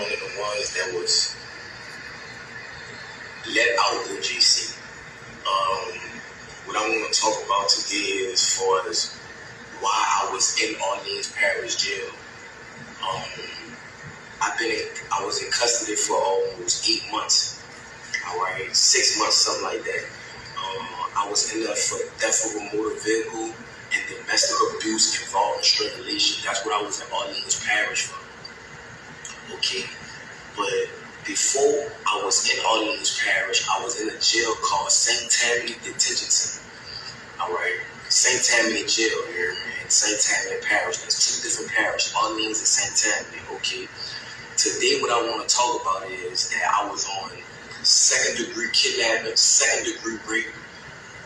one of the ones that was let out of GC. What I want to talk about today is as far as why I was in Orleans Parish Jail. I was in custody for almost 8 months. All right, 6 months, something like that. I was in there for theft of a motor vehicle and domestic abuse involving strangulation. That's what I was in Orleans Parish for. Okay, but before I was in Orleans Parish, I was in a jail called St. Tammany Detention Center. All right, St. Tammany Jail here in St. Tammany Parish. There's two different parishes, Orleans and St. Tammany. Okay, today what I want to talk about is that I was on second-degree kidnapping, second-degree rape,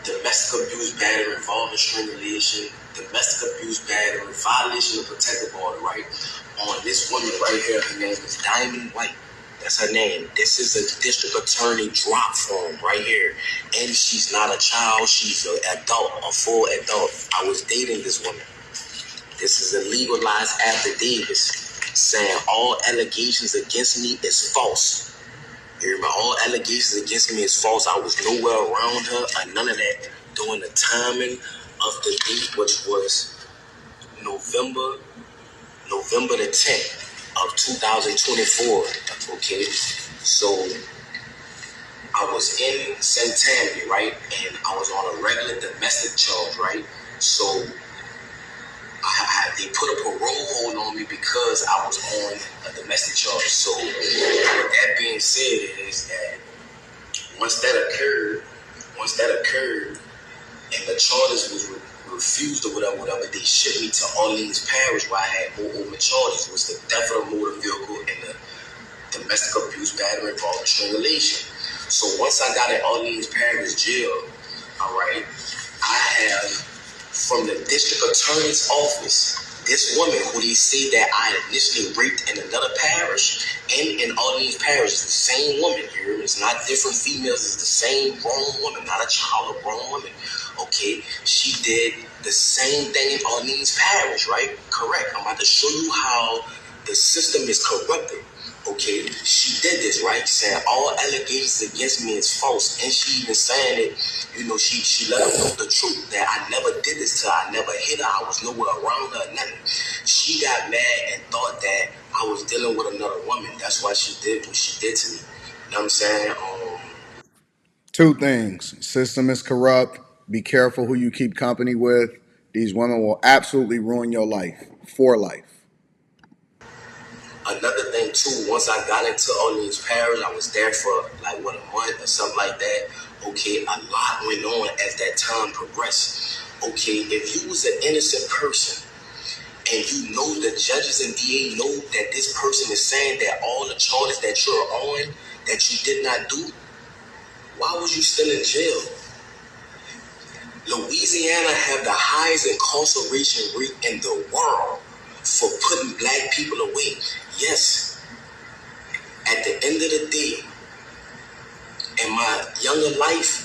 domestic abuse, battery involving strangulation, domestic abuse, battery, violation of protective order, right? On this woman right here, her name is Diamond White. That's her name. This is a district attorney drop form right here. And she's not a child, she's an adult, a full adult. I was dating this woman. This is a legalized affidavit saying all allegations against me is false. You remember, all allegations against me is false. I was nowhere around her or none of that during the timing of the date, which was November the 10th of 2024. Okay, so I was in St. Tammany, right, and I was on a regular domestic charge, right. So they put a parole hold on me because I was on a domestic charge. So with that being said, is that once that occurred, and the charges was refused or whatever, they shipped me to Orleans Parish where I had more open charges. It was the theft of a motor vehicle and the domestic abuse, battery involving strangulation. So once I got in Orleans Parish Jail, all right, I have from the district attorney's office, this woman who they say that I initially raped in another parish and in Orleans Parish is the same woman here. It's not different females. It's the same grown woman, not a child, a grown woman. Okay, she did the same thing in Orleans Parish, right? Correct. I'm about to show you how the system is corrupted. Okay, she did this, right? Saying all allegations against me is false, and she even saying it. You know, she let her know the truth that I never did this to her. I never hit her. I was nowhere around her. Nothing. She got mad and thought that I was dealing with another woman. That's why she did what she did to me. You know what I'm saying? Two things. System is corrupt. Be careful who you keep company with. These women will absolutely ruin your life for life. Another thing too, once I got into Orleans Parish, I was there for like a month or something like that. Okay, a lot went on as that time progressed. Okay, if you was an innocent person and you know the judges and DA know that this person is saying that all the charges that you're on that you did not do, why was you still in jail? Louisiana have the highest incarceration rate in the world for putting black people away. Yes, at the end of the day, in my younger life,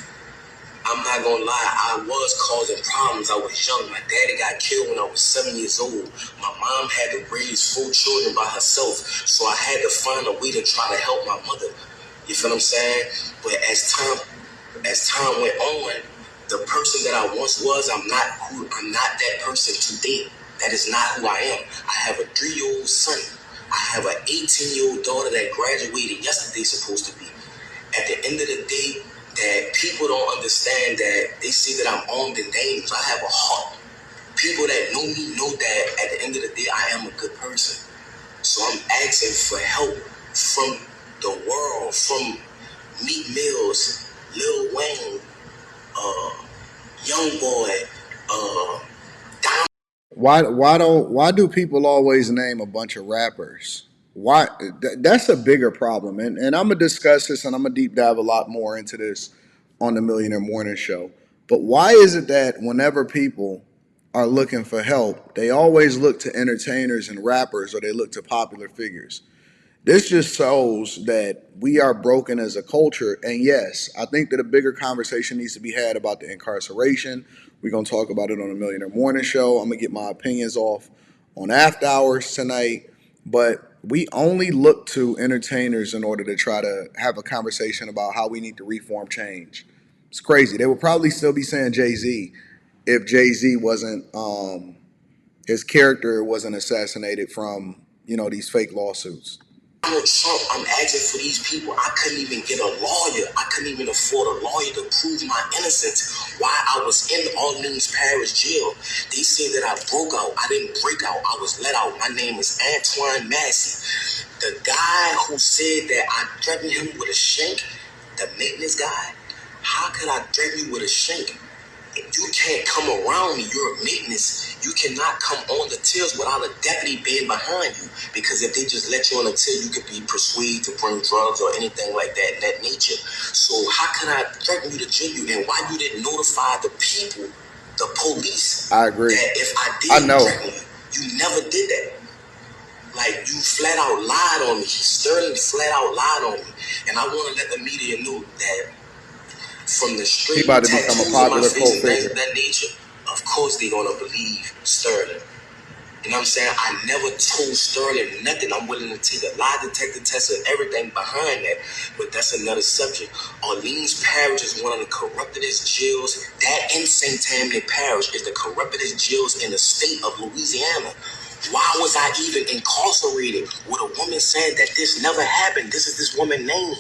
I'm not gonna lie, I was causing problems. I was young. My daddy got killed when I was 7 years old. My mom had to raise 4 children by herself, so I had to find a way to try to help my mother. You feel what I'm saying? But as time went on, the person that I once was, I'm not that person today. That is not who I am. I have a 3-year-old son. I have an 18-year-old daughter that graduated yesterday, supposed to be. At the end of the day, that people don't understand that they see that I'm armed and dangerous. I have a heart. People that know me know that at the end of the day, I am a good person. So I'm asking for help from the world, from Meat Mills, Lil Wayne, Young Boy, Why do people always name a bunch of rappers? Why that's a bigger problem, and I'm gonna discuss this and I'm gonna deep dive a lot more into this on the Millionaire Morning Show. But why is it that whenever people are looking for help, they always look to entertainers and rappers or they look to popular figures? This just shows that we are broken as a culture. And yes, I think that a bigger conversation needs to be had about the incarceration. We're going to talk about it on the Millionaire Morning Show. I'm going to get my opinions off on After Hours tonight. But we only look to entertainers in order to try to have a conversation about how we need to reform change. It's crazy. They would probably still be saying Jay-Z if Jay-Z wasn't his character wasn't assassinated from, these fake lawsuits. Donald Trump, I'm asking for these people. I couldn't even get a lawyer. I couldn't even afford a lawyer to prove my innocence while I was in Orleans Parish jail. They said that I broke out. I didn't break out. I was let out. My name is Anton Massey. The guy who said that I threatened him with a shank, the maintenance guy, how could I threaten you with a shank? You can't come around me. You're a maintenance. You cannot come on the tills without a deputy being behind you. Because if they just let you on the till, you could be persuaded to bring drugs or anything like that in that nature. So how can I threaten you to jail you? And why you didn't notify the people, the police, I agree. that if I I did know. threaten you, you never did that. Like, you flat out lied on me. Sterling flat out lied on me. And I want to let the media know that from the He straight about to become a tattoos on my popular face cult and things figure. of that nature, of course they're gonna believe Sterling. You know what I'm saying? I never told Sterling nothing. I'm willing to take a lie detector test and everything behind that, but that's another subject. Orleans Parish is one of the corruptedest jails. That in St. Tammany Parish is the corruptedest jails in the state of Louisiana. Why was I even incarcerated with a woman saying that this never happened? This is this woman's name.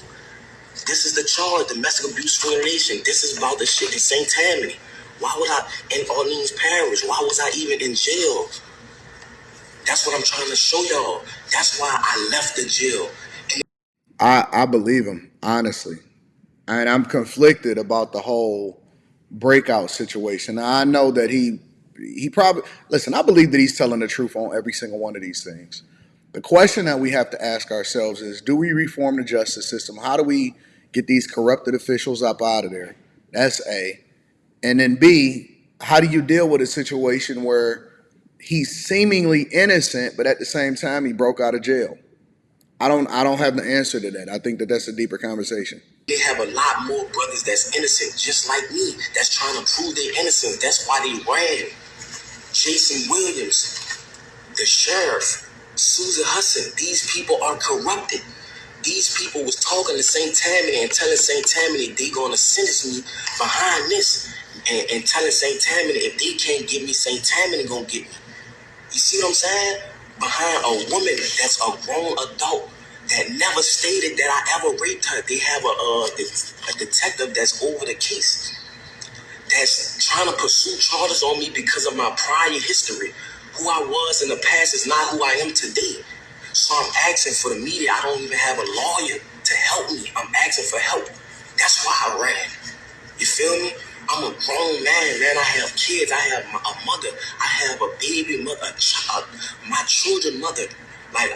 This is the charge, domestic abuse violation. This is about the shit in St. Tammany. Why would I in Orleans Parish? Why was I even in jail? That's what I'm trying to show y'all. That's why I left the jail. And I believe him, honestly. And I'm conflicted about the whole breakout situation. I know that he probably listen, I believe that he's telling the truth on every single one of these things. The question that we have to ask ourselves is, do we reform the justice system? How do we get these corrupted officials up out of there? That's A. And then B, how do you deal with a situation where he's seemingly innocent, but at the same time he broke out of jail? I don't have the answer to that. I think that that's a deeper conversation. they have a lot more brothers that's innocent, just like me, that's trying to prove their innocence. That's why they ran. Jason Williams, the sheriff, Susan Hudson, these people are corrupted. These people was talking to St. Tammany and telling St. Tammany they gonna sentence me behind this, and telling St. Tammany if they can't get me, St. Tammany gonna get me. You see what I'm saying? Behind a woman that's a grown adult that never stated that I ever raped her. They have a detective that's over the case, that's trying to pursue charges on me because of my prior history. Who I was in the past is not who I am today. So I'm asking for the media. I don't even have a lawyer to help me. I'm asking for help. That's why I ran. You feel me? I'm a grown man. I have kids. I have a mother. I have a baby mother, a child, my children mother. Like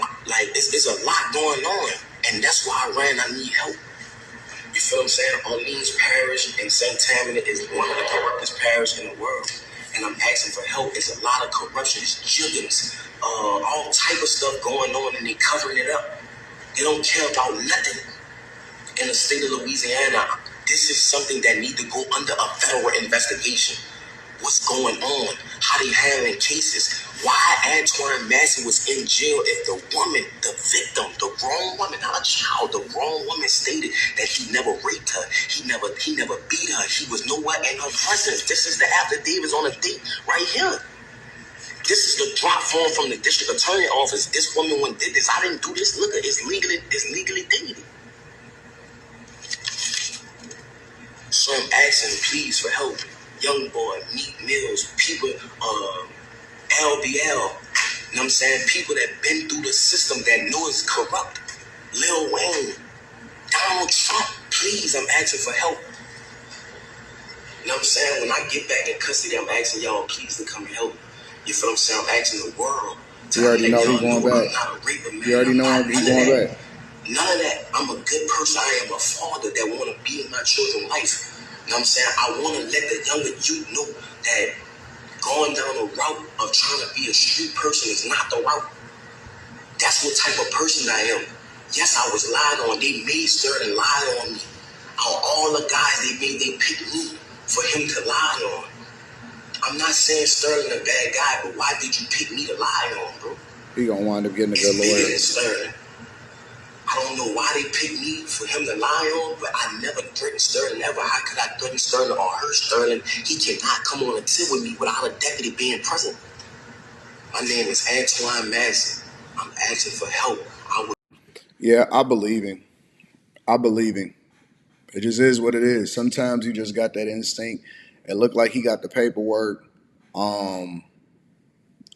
it's a lot going on. And that's why I ran. I need help. You feel what I'm saying? Orleans Parish and St. Tammany is one of the corruptest parishes in the world. And I'm asking for help. It's a lot of corruption. It's jiggins, all type of stuff going on, and they covering it up. They don't care about nothing in the state of Louisiana. This is something that need to go under a federal investigation. What's going on? How they handling cases? Why Antoine Massey was in jail if the woman, the victim, the grown woman, not a child, the grown woman stated that he never raped her. He never beat her. He was nowhere in her presence. This is the affidavits on the date right here. This is the drop form from the district attorney office. This woman went did this. I didn't do this. Look, it's legally dated. So I'm asking, please, for help. Young boy, Meek Mills, people, LBL, you know what I'm saying? People that been through the system that know it's corrupt. Lil Wayne, Donald Trump, please, I'm asking for help. You know what I'm saying? When I get back in custody, I'm asking y'all, please, to come and help. You feel what I'm saying? I'm asking the world to You already let know he y'all going know I'm back. not a raper, man. You already I'm know not he none of going that. back. None of that. I'm a good person. I am a father that want to be in my children's life. You know what I'm saying? I want to let the younger youth know that going down the route of trying to be a street person is not the route. That's what type of person I am. Yes, I was lied on. They made Sterling lie on me. Out all the guys they picked me for him to lie on. I'm not saying Sterling a bad guy, but why did you pick me to lie on, bro? He gonna wind up getting a good It's bigger lawyer. than Sterling. I don't know why they picked me for him to lie on, but I never threatened Sterling ever. How could I threaten Sterling or hurt Sterling? He cannot come on a tip with me without a deputy being present. My name is Antoine Massey. I'm asking for help. Yeah, I believe him. I believe him. It just is what it is. Sometimes you just got that instinct. It looked like he got the paperwork. Um,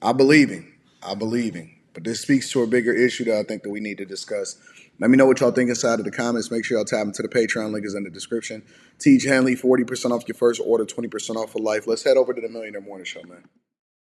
I believe him. I believe him. But this speaks to a bigger issue that I think that we need to discuss. Let me know what y'all think inside of the comments. Make sure y'all tap into the Patreon. Link is in the description. Teach Hanley, 40% off your first order, 20% off for life. Let's head over to the Millionaire Morning Show, man.